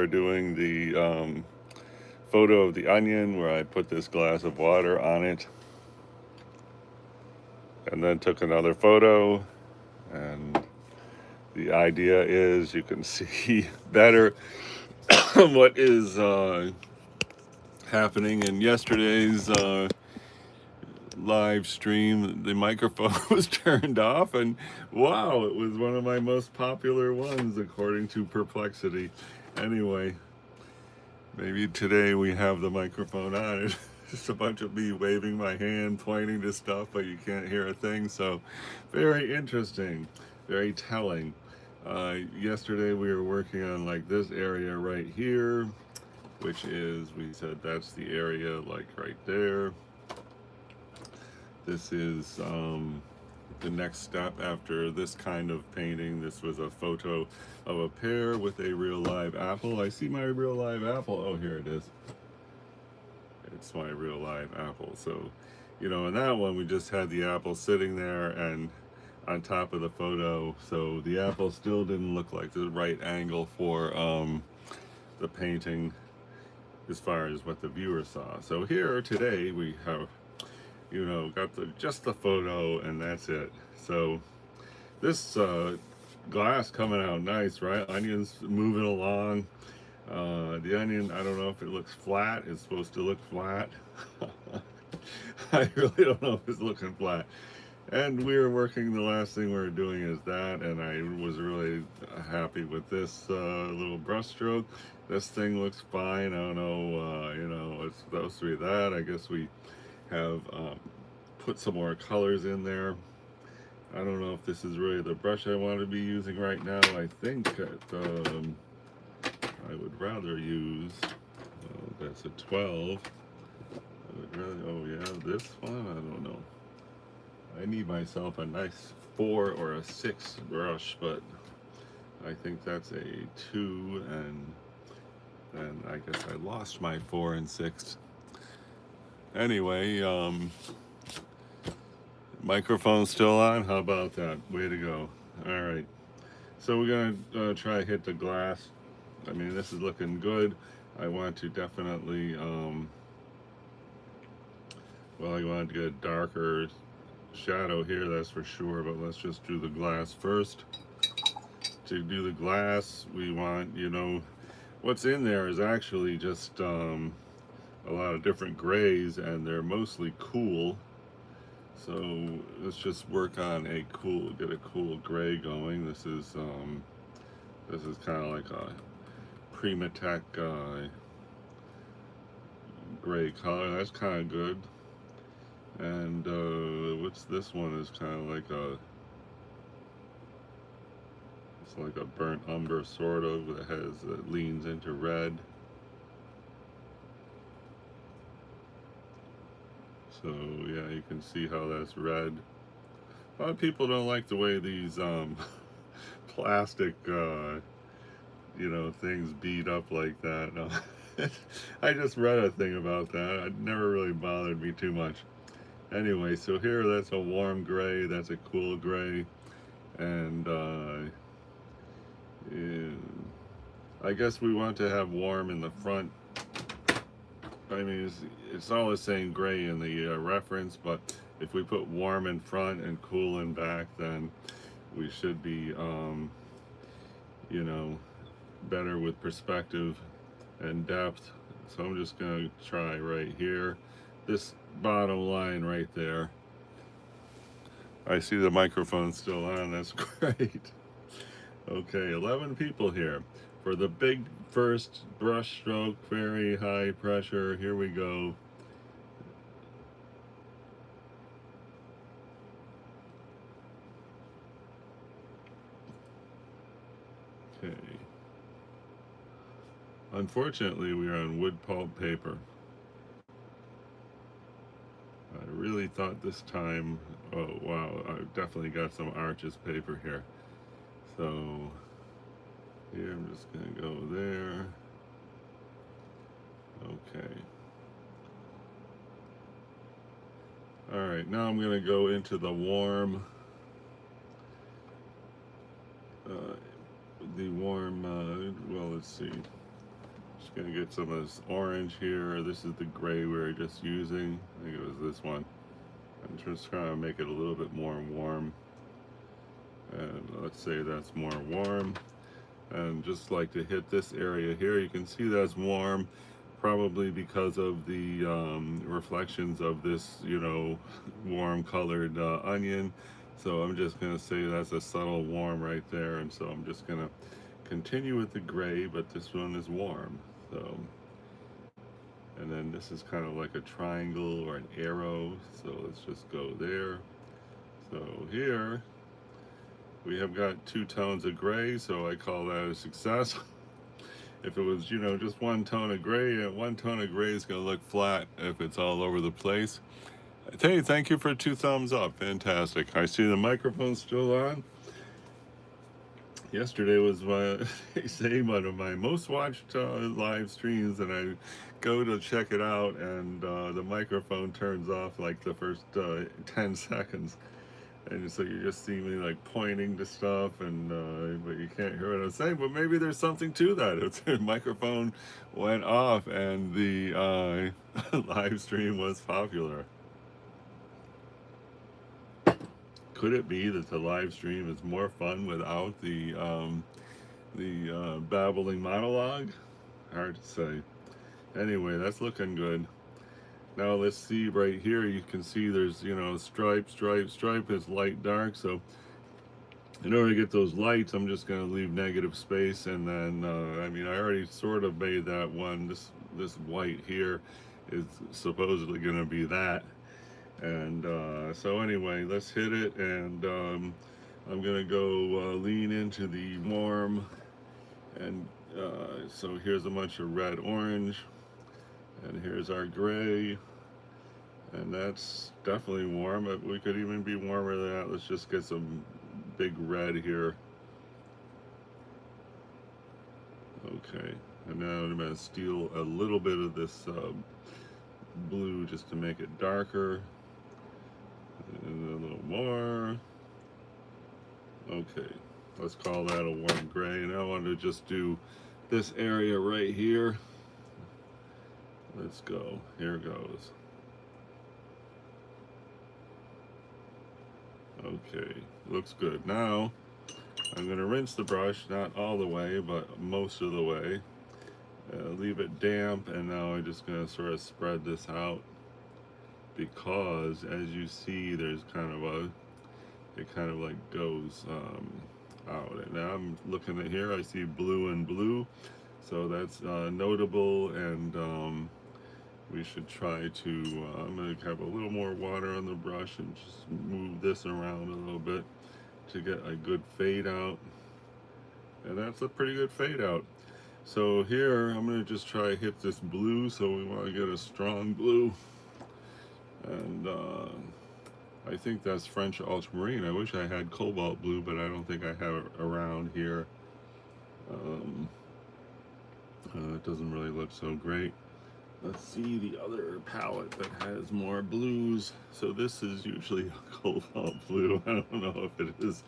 are doing the photo of the onion where I put this glass of water on it and then took another photo. And the idea is you can see better what is happening in yesterday's live stream. The microphone was turned off, and wow, it was one of my most popular ones according to Perplexity. Anyway, maybe today we have the microphone on. It's just a bunch of me waving my hand, pointing to stuff, but you can't hear a thing. So, very interesting, very telling. Yesterday we were working on like this area right here, which is, we said that's the area like right there. This is the next step after this kind of painting. This was a photo of a pear with a real live apple. I see my real live apple. Oh, here it is. It's my real live apple. So, you know, in that one, we just had the apple sitting there and on top of the photo. So the apple still didn't look like the right angle for the painting as far as what the viewer saw. So here today we have, you know, got just the photo and that's it. So this glass coming out nice, right? Onion's moving along. The onion, I don't know if it looks flat. It's supposed to look flat. I really don't know if it's looking flat. And we were working, the last thing we were doing is that, and I was really happy with this little brush stroke. This thing looks fine. I don't know, you know, it's supposed to be that. I guess we have put some more colors in there. I don't know if this is really the brush I want to be using right now. I think I would rather use, that's a 12. I would rather, oh yeah, this one, I don't know. I need myself a nice 4 or a 6 brush, but I think that's a 2, and then I guess I lost my 4 and 6. Anyway, microphone's still on. How about that? Way to go. All right. So we're gonna try to hit the glass. I mean, this is looking good. I want to definitely, well, I want to get a darker shadow here, that's for sure, but let's just do the glass first. To do the glass, we want, you know, what's in there is actually just a lot of different grays, and they're mostly cool. So let's just work on a cool, get a cool gray going. This is kind of like a Primatech gray color. That's kind of good. And what's this one is kind of like a, it's like a burnt umber sort of, that has, that leans into red. So yeah, you can see how that's red. A lot of people don't like the way these plastic you know, things beat up like that. No. I just read a thing about that. It never really bothered me too much. Anyway, so here, that's a warm gray, that's a cool gray, and yeah, I guess we want to have warm in the front. I mean, it's all the same gray in the reference, but if we put warm in front and cool in back, then we should be, you know, better with perspective and depth. So I'm just going to try right here. This bottom line right there. I see the microphone still on. That's great. Okay, 11 people here for the big first brush stroke, very high pressure. Here we go. Okay. Unfortunately, we are on wood pulp paper. I really thought this time, oh wow, I've definitely got some Arches paper here. So here, I'm just gonna go there. Okay. All right, now I'm gonna go into the warm, well, let's see. Just gonna get some of this orange here. This is the gray we were just using. I think it was this one. I'm just trying to make it a little bit more warm. And let's say that's more warm. And just like to hit this area here, you can see that's warm, probably because of the reflections of this, you know, warm colored onion. So I'm just gonna say that's a subtle warm right there. And so I'm just gonna continue with the gray, but this one is warm. So, and then this is kind of like a triangle or an arrow. So let's just go there. So here we have got 2 tones of gray, so I call that a success. If it was, you know, just 1 tone of gray, 1 tone of gray is going to look flat if it's all over the place. Hey, thank you for 2 thumbs up. Fantastic. I see the microphone still on. Yesterday was they say one of my most watched live streams, and I go to check it out, and the microphone turns off like the first 10 seconds. And so you just see me like pointing to stuff, and but you can't hear what I'm saying. But maybe there's something to that. It's, the microphone went off, and the live stream was popular. Could it be that the live stream is more fun without the babbling monologue? Hard to say. Anyway, that's looking good. Now let's see right here, you can see there's, you know, stripe is light dark. So in order to get those lights, I'm just going to leave negative space. And then, I mean, I already sort of made that one. This white here is supposedly going to be that. And so anyway, let's hit it. And I'm going to go lean into the warm. And so here's a bunch of red, orange. And here's our gray, and that's definitely warm, but we could even be warmer than that. Let's just get some big red here. Okay, and now I'm going to steal a little bit of this blue just to make it darker, and a little more. Okay, let's call that a warm gray. And I want to just do this area right here. Let's go. Here goes. Okay, looks good. Now, I'm going to rinse the brush, not all the way, but most of the way. Leave it damp, and now I'm just going to sort of spread this out, because as you see, there's kind of it kind of like goes out. And now I'm looking at here, I see blue and blue, so that's notable, and we should try to, I'm going to have a little more water on the brush and just move this around a little bit to get a good fade out. And that's a pretty good fade out. So here, I'm going to just try to hit this blue, so we want to get a strong blue. And I think that's French ultramarine. I wish I had cobalt blue, but I don't think I have it around here. It doesn't really look so great. Let's see the other palette that has more blues. So this is usually a cobalt blue. I don't know if it is.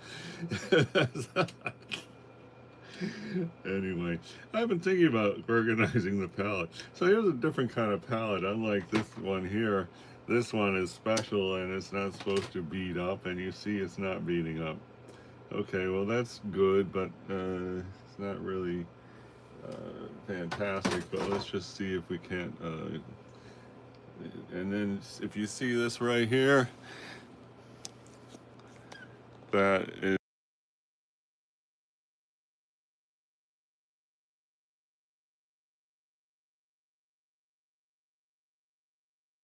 Anyway, I've been thinking about organizing the palette. So here's a different kind of palette. Unlike this one here, this one is special, and it's not supposed to bead up, and you see it's not beading up. Okay, well that's good, but it's not really fantastic. But let's just see if we can't and then if you see this right here, that is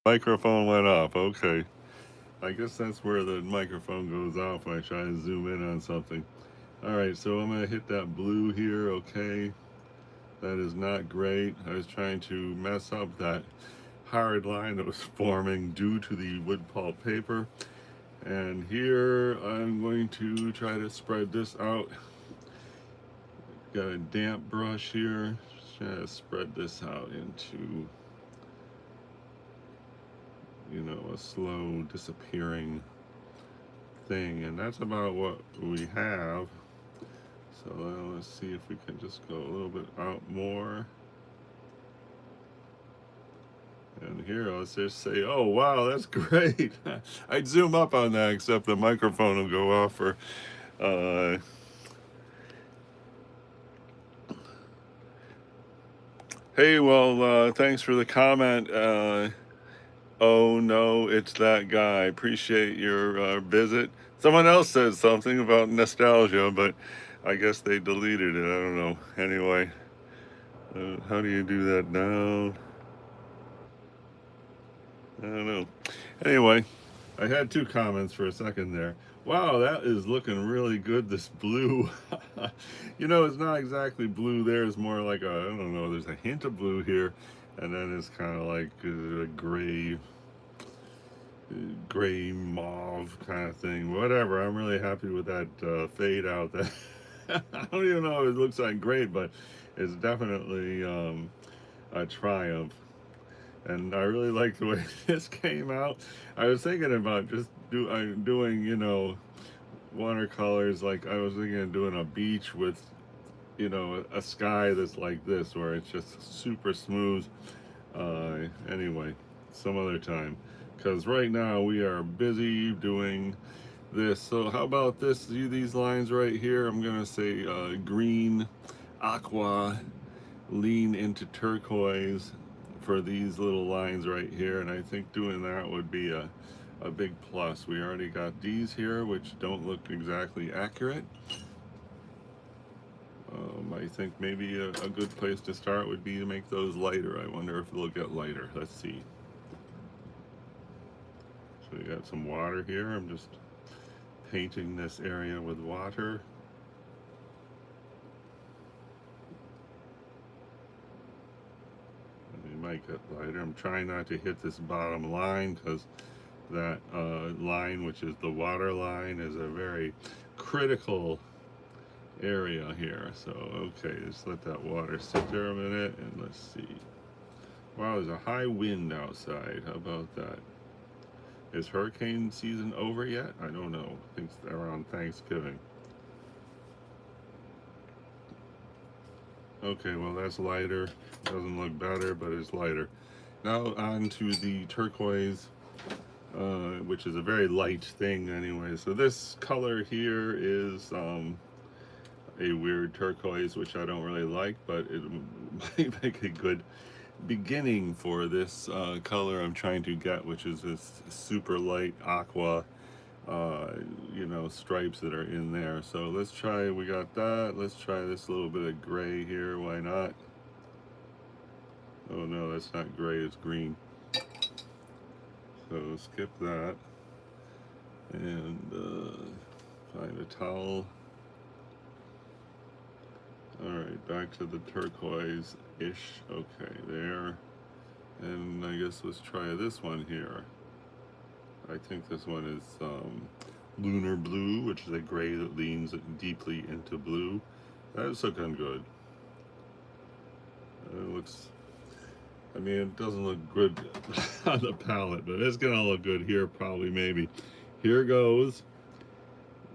microphone went off. Okay, I guess that's where the microphone goes off when I try to zoom in on something. All right, so I'm gonna hit that blue here. Okay, that is not great. I was trying to mess up that hard line that was forming due to the wood pulp paper. And here I'm going to try to spread this out. Got a damp brush here. Just trying to spread this out into, you know, a slow disappearing thing. And that's about what we have. So let's see if we can just go a little bit out more. here, let's just say, oh wow, that's great. I'd zoom up on that, except the microphone will go off for uh, hey, well, thanks for the comment. Oh no, it's that guy. Appreciate your visit. Someone else said something about nostalgia, but I guess they deleted it. I don't know. Anyway, how do you do that now? I don't know. Anyway, I had two comments for a second there. Wow, that is looking really good, this blue. You know, it's not exactly blue there. It's more like I don't know, there's a hint of blue here. And then it's kind of like a gray mauve kind of thing. Whatever, I'm really happy with that fade out. That I don't even know if it looks like great, but it's definitely a triumph. And I really like the way this came out. I was thinking about just doing, you know, watercolors. Like I was thinking of doing a beach with, you know, a sky that's like this, where it's just super smooth. Anyway, some other time, because right now we are busy doing this. So how about this? See these lines right here? I'm gonna say green, aqua, lean into turquoise for these little lines right here, and I think doing that would be a big plus. We already got these here, which don't look exactly accurate. I think maybe a good place to start would be to make those lighter. I wonder if they'll get lighter. Let's see. So we got some water here. I'm just painting this area with water. And it might get lighter. I'm trying not to hit this bottom line, because that line, which is the water line, is a very critical area here. So okay, just let that water sit there a minute, and let's see. Wow, there's a high wind outside. How about that? Is hurricane season over yet? I don't know. I think it's around Thanksgiving. Okay, well that's lighter. Doesn't look better, but it's lighter. Now on to the turquoise, which is a very light thing anyway. So this color here is a weird turquoise, which I don't really like, but it might make a good beginning for this color I'm trying to get, which is this super light aqua, you know, stripes that are in there. So let's try, we got that. Let's try this little bit of gray here. Why not? Oh no, that's not gray, it's green. So skip that and find a towel. All right, back to the turquoise-ish. Okay, there. And I guess let's try this one here. I think this one is lunar blue, which is a gray that leans deeply into blue. That's looking good. It looks, I mean, it doesn't look good on the palette, but it's gonna look good here probably, maybe. Here goes.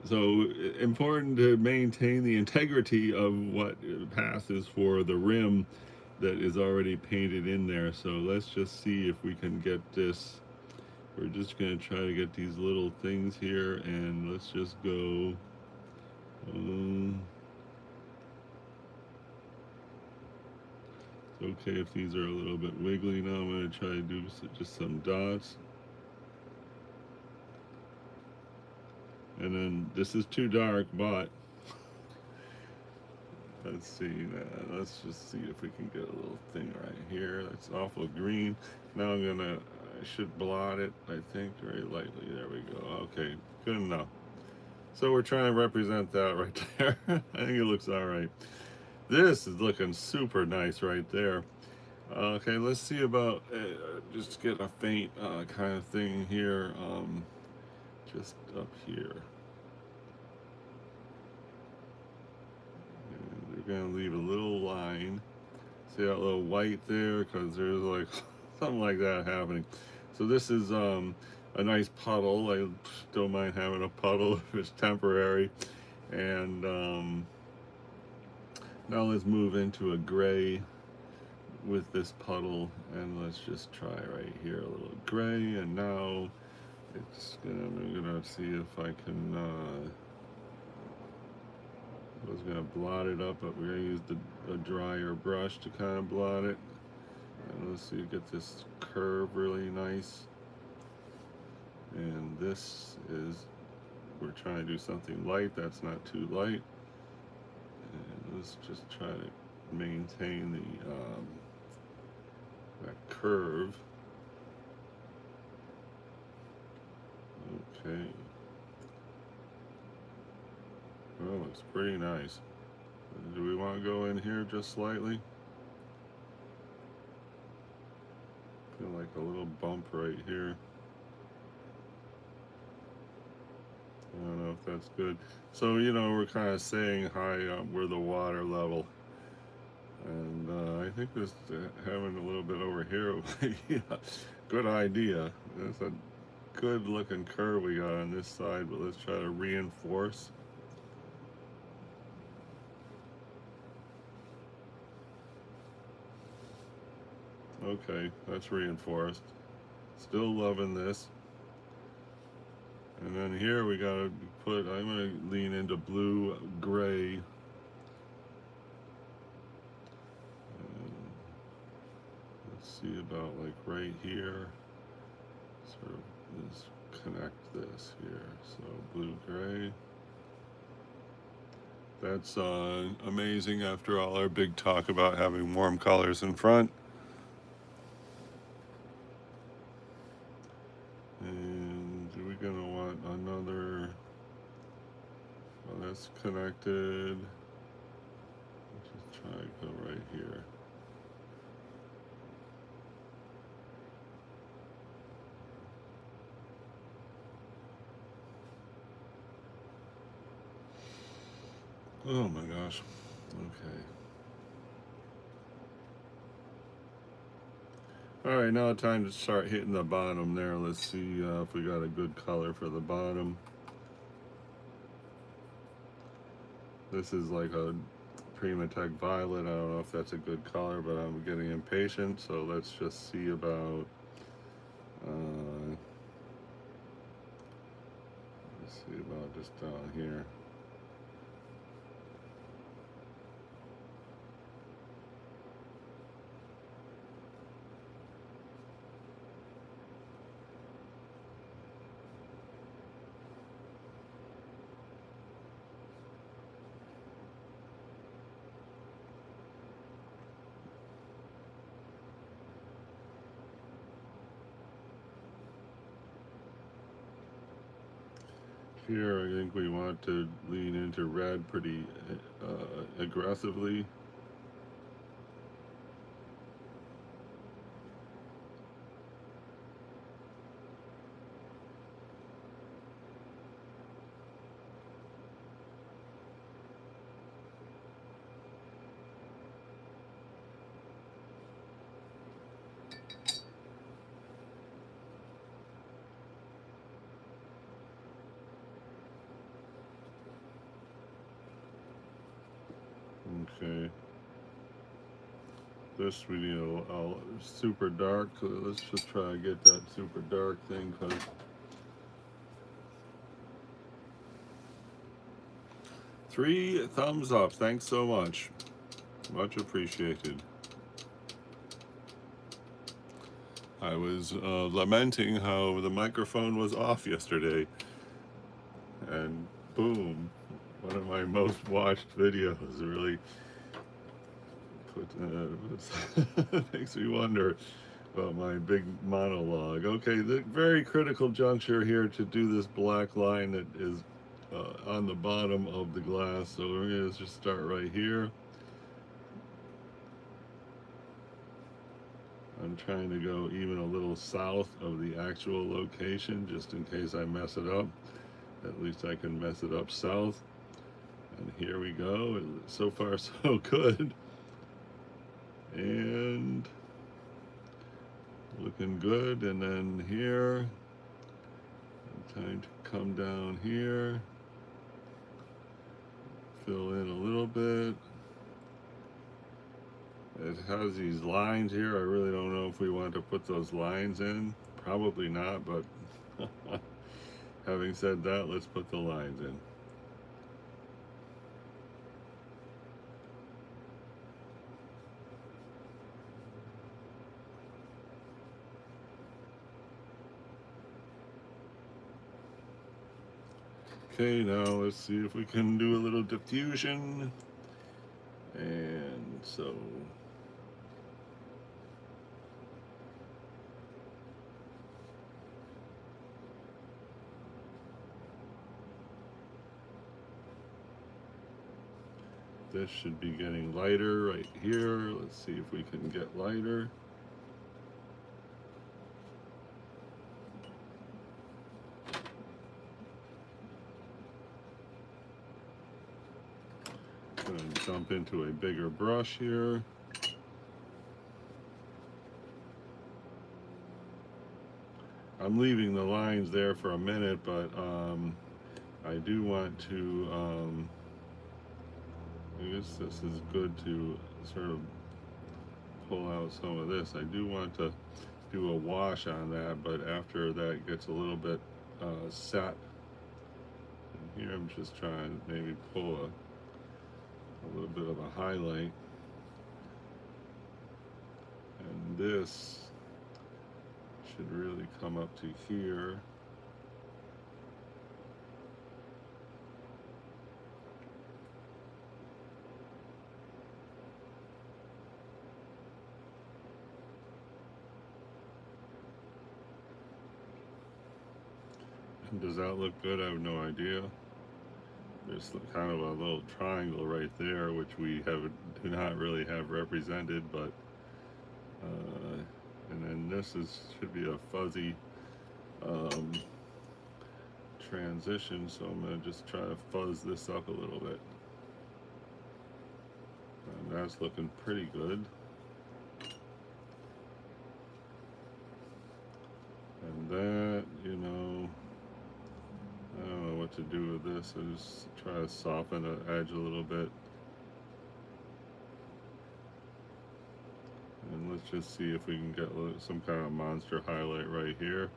So important to maintain the integrity of what passes for the rim that is already painted in there. So let's just see if we can get this. We're just going to try to get these little things here, and let's just go. It's okay if these are a little bit wiggly now. I'm going to try to do just some dots. And then this is too dark, but let's see. Let's just see if we can get a little thing right here. That's awful green. Now I should blot it, I think, very lightly. There we go. Okay, good enough. So we're trying to represent that right there. I think it looks all right. This is looking super nice right there. Okay, let's see about just get a faint kind of thing here, just up here. And we're gonna leave a little line. See that little white there? Because there's like something like that happening. So this is a nice puddle. I don't mind having a puddle if it's temporary. And now let's move into a gray with this puddle, and let's just try right here a little gray, and now I'm gonna see if I can I was gonna blot it up, but we're gonna use a drier brush to kind of blot it, and let's see, get this curve really nice. And this is, we're trying to do something light that's not too light, and let's just try to maintain the that curve. Okay. Oh, looks pretty nice. Do we want to go in here just slightly? Feel like a little bump right here. I don't know if that's good. So, you know, we're kind of saying high up where the water level. And I think this having a little bit over here would be a good idea. That's a good looking curve we got on this side, but let's try to reinforce. Okay, that's reinforced. Still loving this. And then here we gotta put, I'm gonna lean into blue, gray. Let's see about like right here. Sort of just connect this here. So blue, gray. That's amazing after all our big talk about having warm colors in front. And we're gonna want another, well, that's connected. Let's just try to go right here. Oh my gosh. Okay. All right, now time to start hitting the bottom there. Let's see if we got a good color for the bottom. This is like a Primatech Violet. I don't know if that's a good color, but I'm getting impatient. So let's just see about, let's see about just down here. Here, I think we want to lean into red pretty aggressively. Okay. This we need a super dark. Let's just try to get that super dark thing. Cause 3 thumbs up. Thanks so much. Much appreciated. I was lamenting how the microphone was off yesterday, and boom, one of my most watched videos really makes me wonder about my big monologue. Okay, the very critical juncture here to do this black line that is on the bottom of the glass. So we're going to just start right here. I'm trying to go even a little south of the actual location, just in case I mess it up. At least I can mess it up south. And here we go. So far, so good. And looking good. And then here, time to come down here, fill in a little bit. It has these lines here. I really don't know if we want to put those lines in. Probably not, but having said that, let's put the lines in. Okay, now let's see if we can do a little diffusion. And so this should be getting lighter right here. Let's see if we can get lighter. Gonna jump into a bigger brush here. I'm leaving the lines there for a minute, but I do want to, I guess this is good to sort of pull out some of this. I do want to do a wash on that, but after that gets a little bit set. And here I'm just trying to maybe pull a little bit of a highlight. And this should really come up to here. And does that look good? I have no idea. There's kind of a little triangle right there, which we do not really have represented, but and then this should be a fuzzy transition, so I'm going to just try to fuzz this up a little bit. And that's looking pretty good. And that, you know, I don't know what to do with this. I just try to soften the edge a little bit. And let's just see if we can get some kind of monster highlight right here.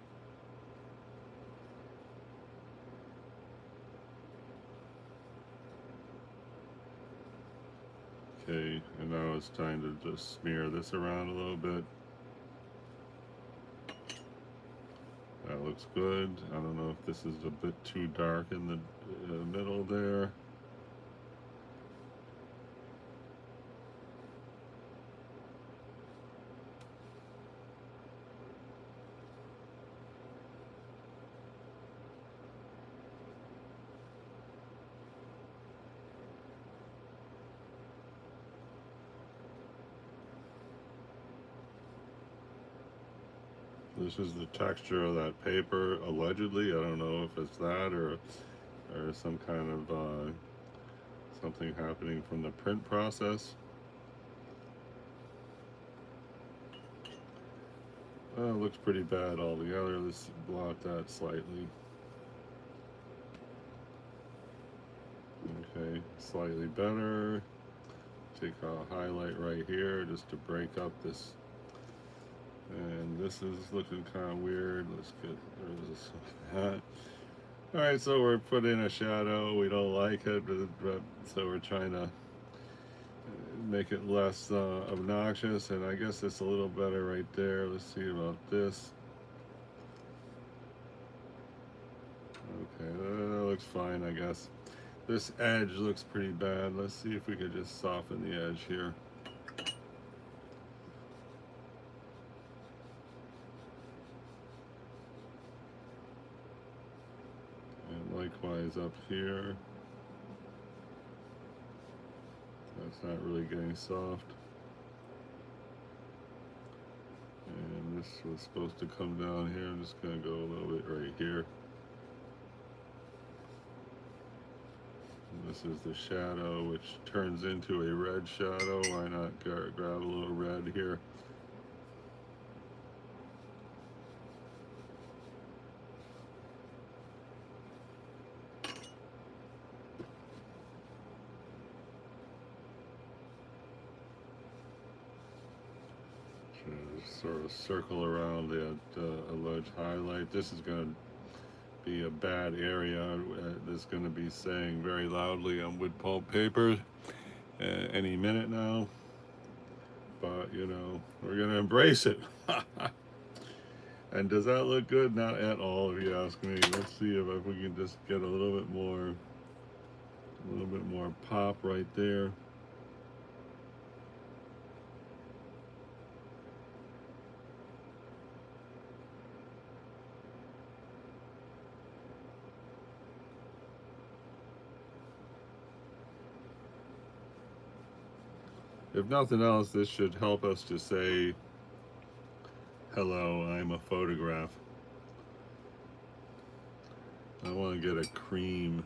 Okay, and now it's time to just smear this around a little bit. That looks good. I don't know if this is a bit too dark in the middle there. This is the texture of that paper, allegedly. I don't know if it's that or some kind of something happening from the print process. It looks pretty bad altogether. Let's blot that slightly. Okay, slightly better. Take a highlight right here just to break up this. And this is looking kind of weird. Let's get rid of this. Alright, so we're putting a shadow. We don't like it, but so we're trying to make it less obnoxious, and I guess it's a little better right there. Let's see about this. Okay, that looks fine, I guess. This edge looks pretty bad. Let's see if we could just soften the edge here. And likewise up here. That's not really getting soft. And this was supposed to come down here. I'm just going to go a little bit right here. And this is the shadow, which turns into a red shadow. Why not grab a little red here? Sort of circle around that alleged highlight. This is going to be a bad area. That's going to be saying very loudly on wood pulp paper any minute now. But, you know, we're going to embrace it. And does that look good? Not at all, if you ask me. Let's see if we can just get a little bit more pop right there. If nothing else, this should help us to say, hello, I'm a photograph. I want to get a cream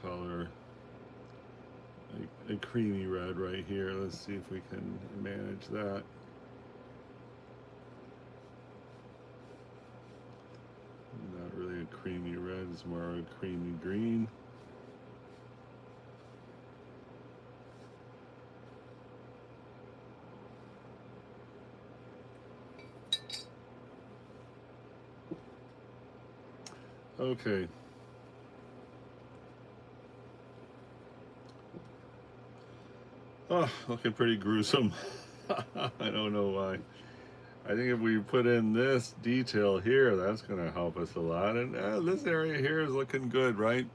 color, a creamy red right here. Let's see if we can manage that. Not really a creamy red, it's more a creamy green. Okay. Oh, looking pretty gruesome. I don't know why. I think if we put in this detail here, that's going to help us a lot. And this area here is looking good, right?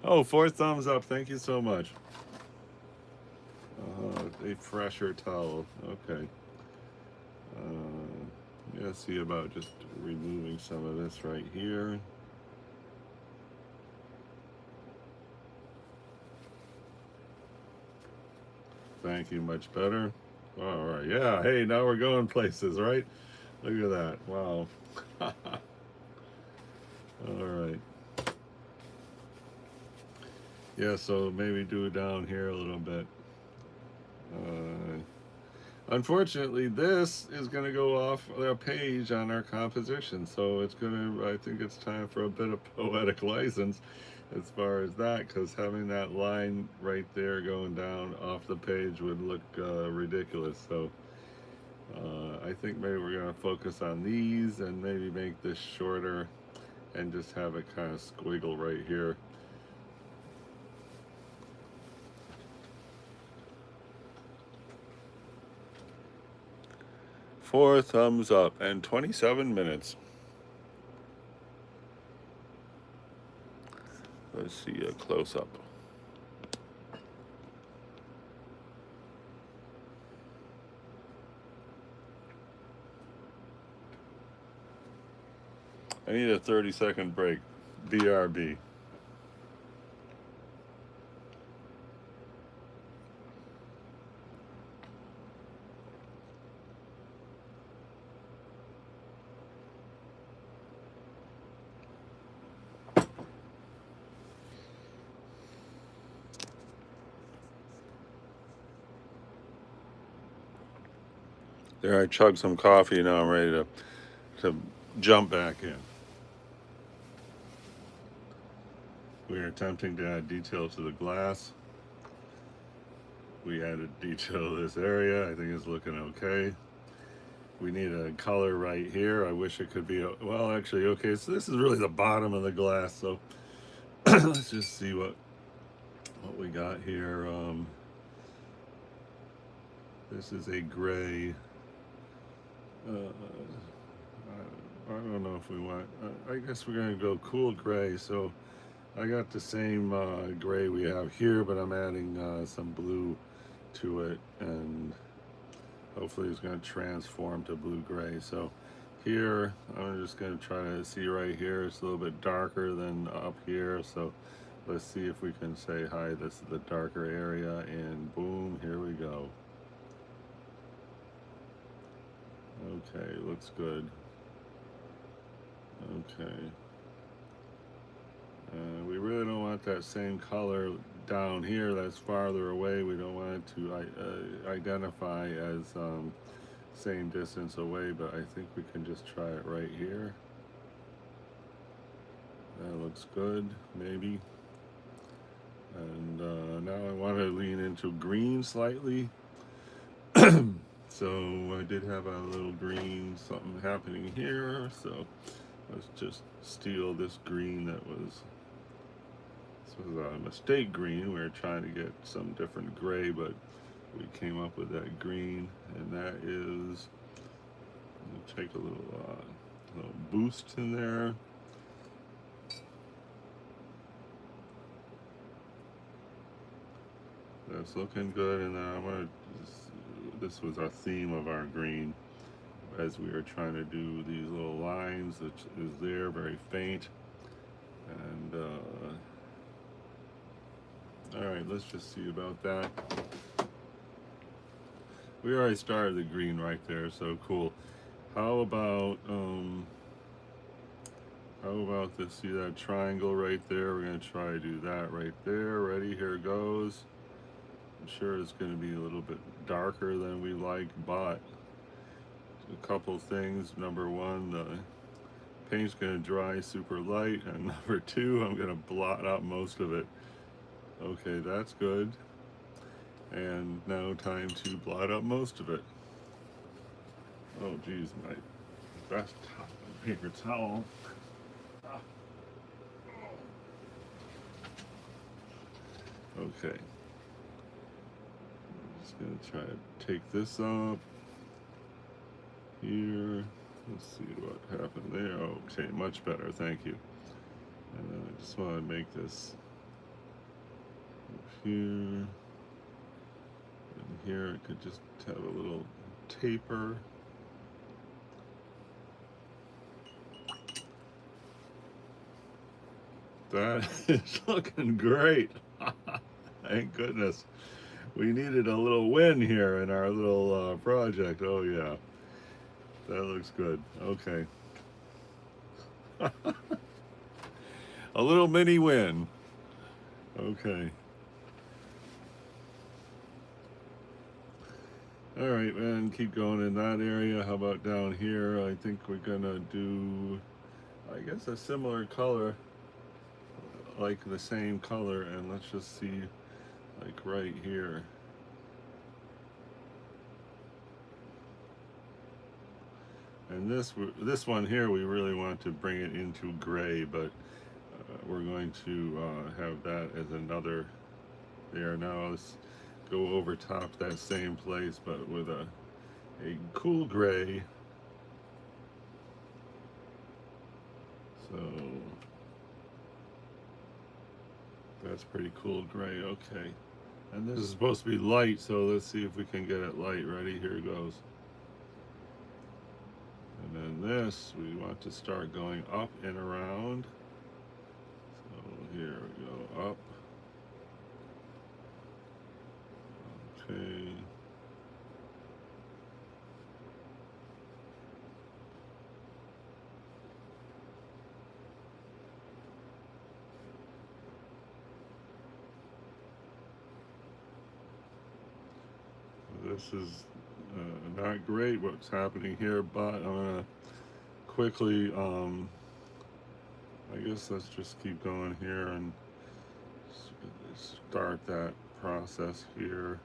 Oh, 4 thumbs up. Thank you so much. A fresher towel. Okay. Yeah, see about just removing some of this right here. Thank you, much better. All right, yeah, hey, now we're going places, right? Look at that, wow. All right. Yeah, so maybe do it down here a little bit. Unfortunately, this is going to go off a page on our composition, so it's going to, I think it's time for a bit of poetic license as far as that, because having that line right there going down off the page would look ridiculous. So I think maybe we're going to focus on these and maybe make this shorter and just have it kind of squiggle right here. Four thumbs up and 27 minutes. Let's see a close up. I need a 30-second break. BRB. There, I chugged some coffee. Now I'm ready to jump back in. We are attempting to add detail to the glass. We added detail to this area. I think it's looking okay. We need a color right here. I wish it could be, well, actually, okay, so this is really the bottom of the glass. So let's just see what we got here. This is a gray. I don't know if we want, I guess we're gonna go cool gray. So I got the same gray we have here, but I'm adding some blue to it, and hopefully it's gonna transform to blue gray. So here, I'm just gonna try to see right here, it's a little bit darker than up here. So let's see if we can say, hi, this is the darker area, and boom, here we go. Okay, looks good. Okay. We really don't want that same color down here. That's farther away. We don't want it to identify as same distance away, but I think we can just try it right here. That looks good, maybe. And now I want to lean into green slightly. So I did have a little green something happening here, so let's just steal this green that was, this was a mistake green. We were trying to get some different gray, but we came up with that green, and that is, we'll take a little boost in there. That's looking good, and then I'm gonna, this was our theme of our green as we were trying to do these little lines, which is there, very faint. And all right, let's just see about that. We already started the green right there, so cool. How about this? See that triangle right there? We're gonna try to do that right there. Ready? Here goes. I'm sure it's gonna be a little bit darker than we like, but a couple things. Number one, the paint's gonna dry super light, and number two, I'm gonna blot out most of it. Okay, that's good. And now time to blot out most of it. Oh geez, my best paper towel. Okay. I'm just gonna try to take this up here. Let's see what happened there. Okay, much better, thank you. And then I just want to make this here. And here it could just have a little taper. That is looking great. Thank goodness. We needed a little win here in our little project. Oh yeah, that looks good. Okay. A little mini win. Okay. All right, man, keep going in that area. How about down here? I think we're gonna do, I guess, a similar color, like the same color, and let's just see, like right here. And this one here, we really want to bring it into gray, but we're going to have that as another there. Now let's go over top that same place, but with a cool gray. So that's pretty cool gray. Okay, and this is supposed to be light, so let's see if we can get it light. Ready? Here goes. And then this, we want to start going up and around. So here we go, up. Okay. This is not great what's happening here, but I'm gonna quickly, I guess let's just keep going here and start that process here.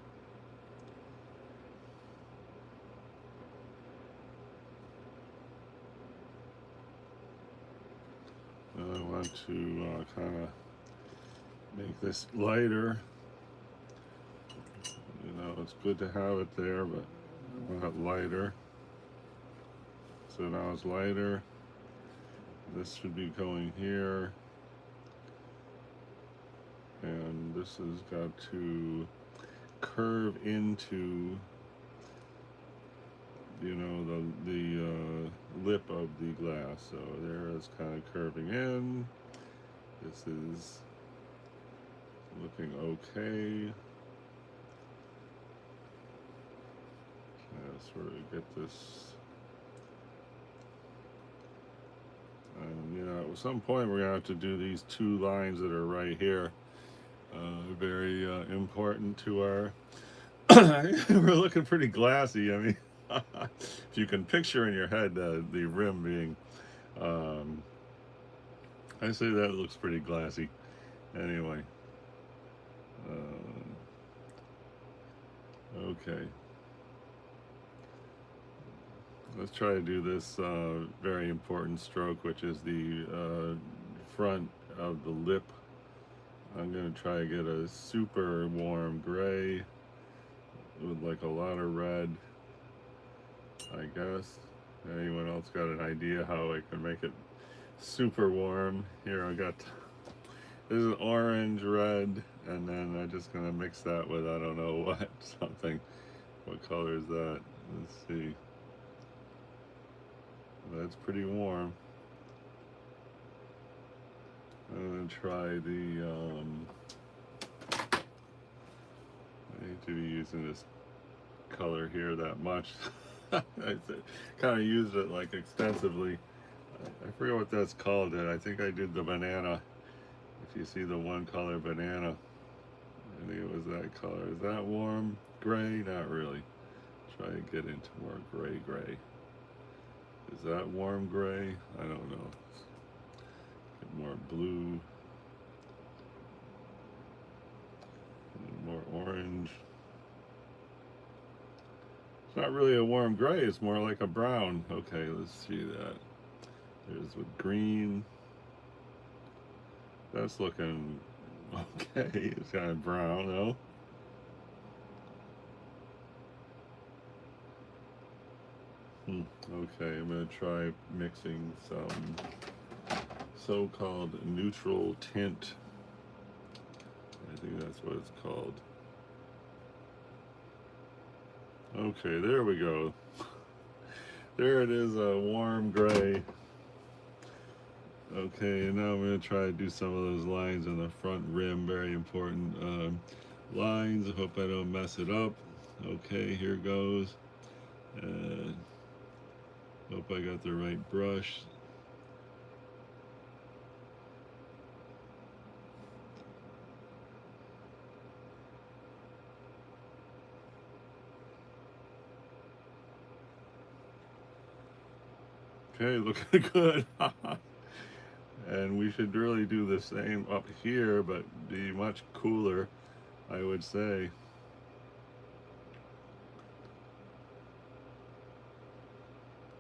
I want to kind of make this lighter. You know, it's good to have it there, but I want it lighter. So now it's lighter. This should be going here. And this has got to curve into, you know, the lip of the glass. So there it's kind of curving in. This is looking okay. Sort of get this, and you know, at some point we're gonna have to do these two lines that are right here. Very important to our. We're looking pretty glassy. I mean, if you can picture in your head the rim being, I say that looks pretty glassy. Anyway, okay. Let's try to do this very important stroke, which is the front of the lip. I'm going to try to get a super warm gray with like a lot of red, I guess. Anyone else got an idea how I can make it super warm? Here I got, this is orange, red, and then I'm just going to mix that with I don't know what, something. What color is that? Let's see. That's pretty warm. I'm going to try the, I hate to be using this color here that much. I kind of used it like extensively. I forget what that's called. I think I did the banana. If you see the one color banana, I think it was that color. Is that warm gray? Not really. Try to get into more gray. Is that warm gray? I don't know. Get more blue. More orange. It's not really a warm gray, it's more like a brown. Okay, let's see that. There's with green. That's looking okay. It's kind of brown though. Okay, I'm going to try mixing some so-called neutral tint. I think that's what it's called. Okay, there we go. There it is, a warm gray. Okay, and now I'm going to try to do some of those lines on the front rim, very important lines. I hope I don't mess it up. Okay, here goes. Hope I got the right brush. Okay, looking good. And we should really do the same up here, but be much cooler, I would say.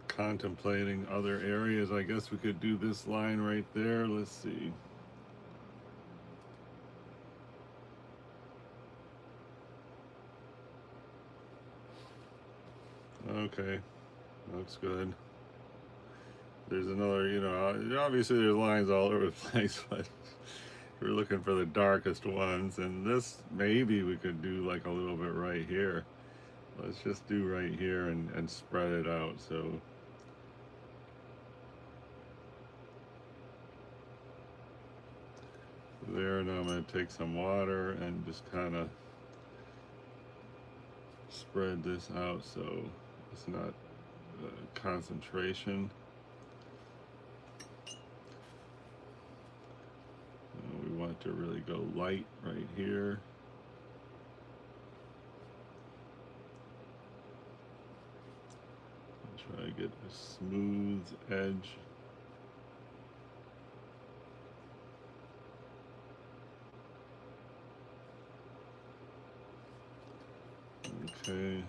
Contemplating other areas. I guess we could do this line right there. Let's see. Okay, looks good. There's another, obviously there's lines all over the place, but we're looking for the darkest ones. And this, maybe we could do like a little bit right here. Let's just do right here and spread it out. So there, now I'm going to take some water and just kind of spread this out so it's not concentration. We want to really go light right here. Try to get a smooth edge. Okay.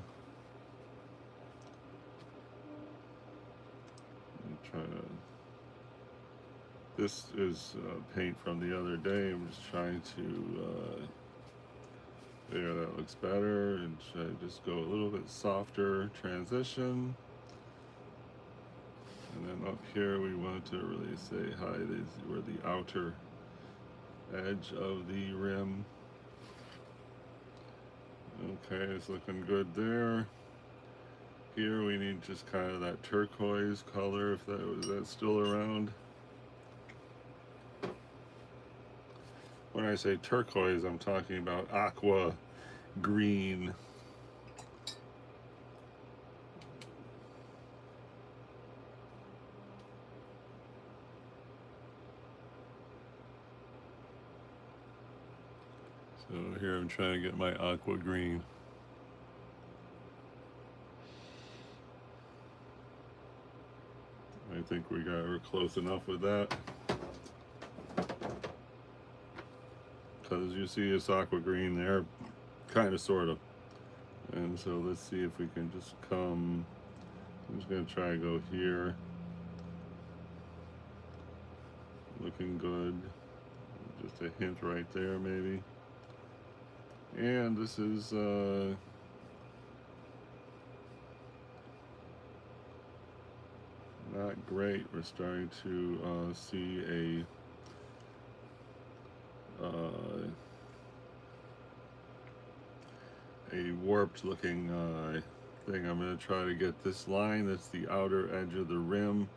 Try to. This is paint from the other day. I'm just trying to. There, that looks better. And try to just go a little bit softer transition. And then up here, we want to really say hi. We're the outer edge of the rim. Okay, it's looking good there. Here we need just kind of that turquoise color, if that's still around. When I say turquoise, I'm talking about aqua green. So here I'm trying to get my aqua green. I think we're close enough with that. Because you see it's aqua green there, kind of, sort of. And so let's see if we can just come I'm just gonna try to go here. Looking good. Just a hint right there, maybe. And this is not great. We're starting to see a warped looking thing. I'm going to try to get this line that's the outer edge of the rim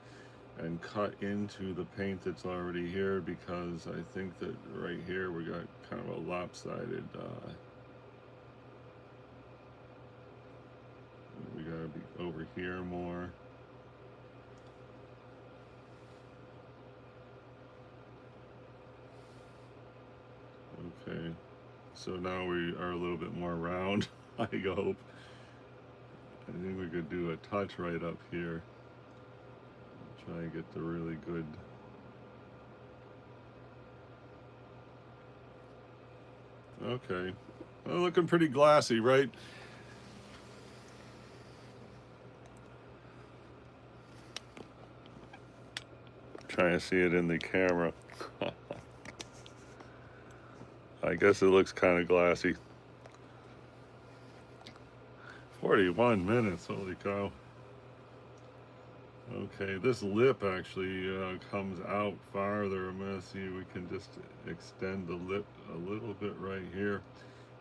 and cut into the paint that's already here, because I think that right here we got kind of a lopsided we got to be over here more. Okay, so now we are a little bit more round. I hope. I think we could do a touch right up here. Try and get the really good. Okay, well, looking pretty glassy, right? Trying to see it in the camera. I guess it looks kind of glassy. 41 minutes, holy cow. Okay, this lip actually comes out farther. I'm gonna see if we can just extend the lip a little bit right here.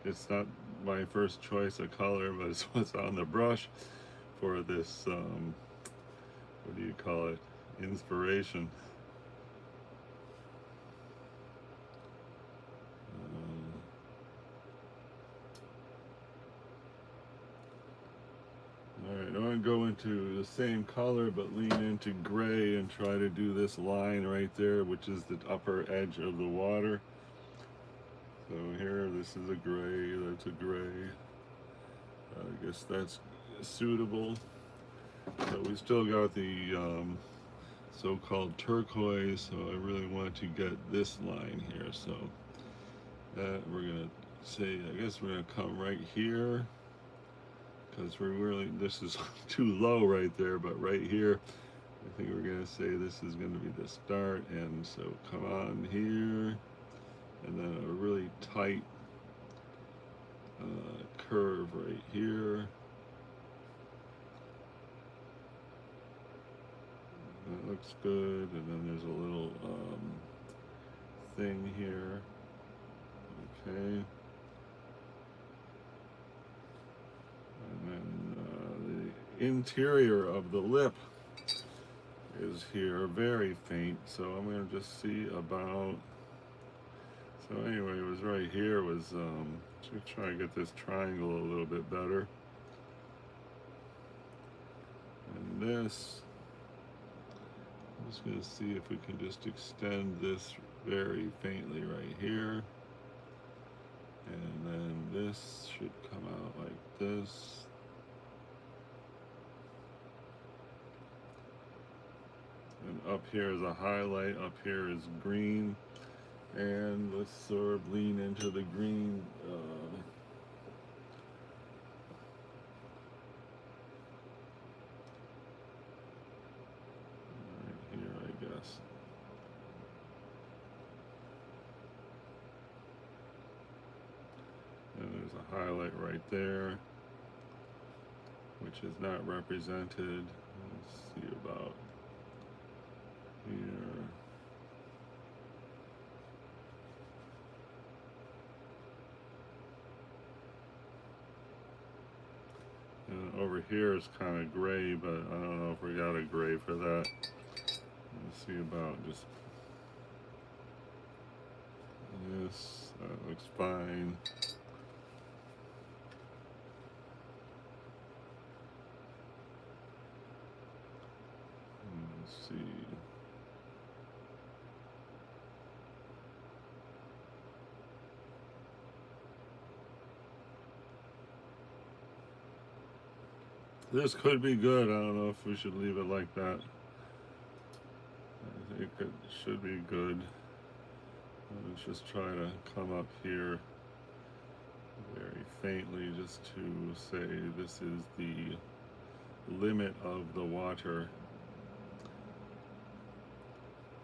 It's not my first choice of color, but it's what's on the brush for this, what do you call it, inspiration. Alright, I'm going to go into the same color but lean into gray and try to do this line right there, which is the upper edge of the water. So here, this is a gray, that's a gray. I guess that's suitable. So we still got the so-called turquoise, so I really want to get this line here. So that we're going to say, I guess we're going to come right here, because we're really, this is too low right there, but right here I think we're going to say this is going to be the start. And so come on here, and then a really tight curve right here. That looks good. And then there's a little thing here. Okay. And then the interior of the lip is here, very faint. So I'm going to just see about. So anyway, it was right here. Was just try to get this triangle a little bit better. And this, I'm just going to see if we can just extend this very faintly right here. And then this should come out like this. And up here is a highlight, up here is green. And let's sort of lean into the green. Right here, I guess. And there's a highlight right there, which is not represented. Let's see about here. And over here is kind of gray, but I don't know if we got a gray for that. Let's see about just this. That looks fine. Let's see. This could be good. I don't know if we should leave it like that. I think it should be good. Let's just try to come up here very faintly just to say this is the limit of the water.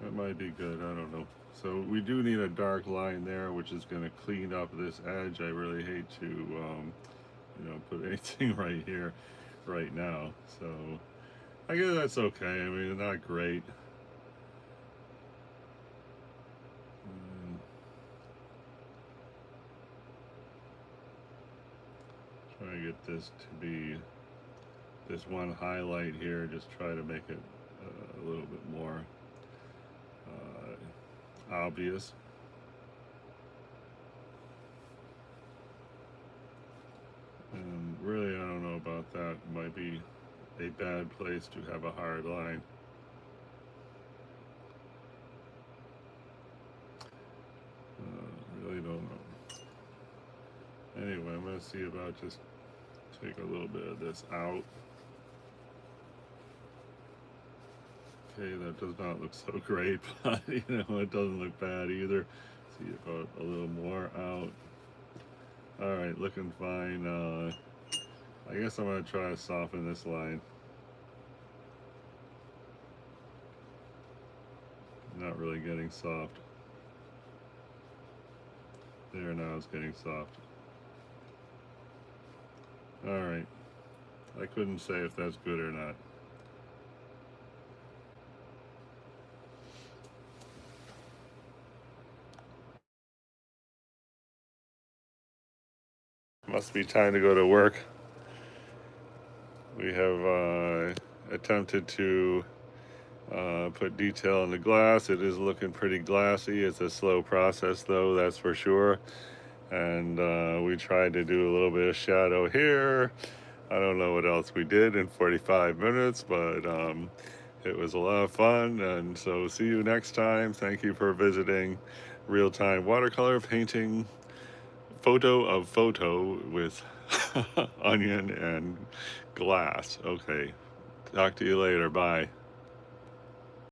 That might be good, I don't know. So we do need a dark line there, which is going to clean up this edge. I really hate to, put anything right here, right now. So I guess that's okay. I mean, not great. Try to get this to be this one highlight here. Just try to make it a little bit more obvious. And really, I don't know about that. It might be a bad place to have a hard line. Really don't know. Anyway, I'm going to see about just take a little bit of this out. Okay, that does not look so great, but it doesn't look bad either. See about a little more out. All right, looking fine. I guess I'm gonna try to soften this line. Not really getting soft. There, now it's getting soft. All right, I couldn't say if that's good or not. Must be time to go to work. We have attempted to put detail in the glass. It is looking pretty glassy. It's a slow process though, that's for sure. And we tried to do a little bit of shadow here. I don't know what else we did in 45 minutes, but it was a lot of fun. And so see you next time. Thank you for visiting Real-Time Watercolor Painting Photo of Photo with onion and glass. Okay, talk to you later. Bye.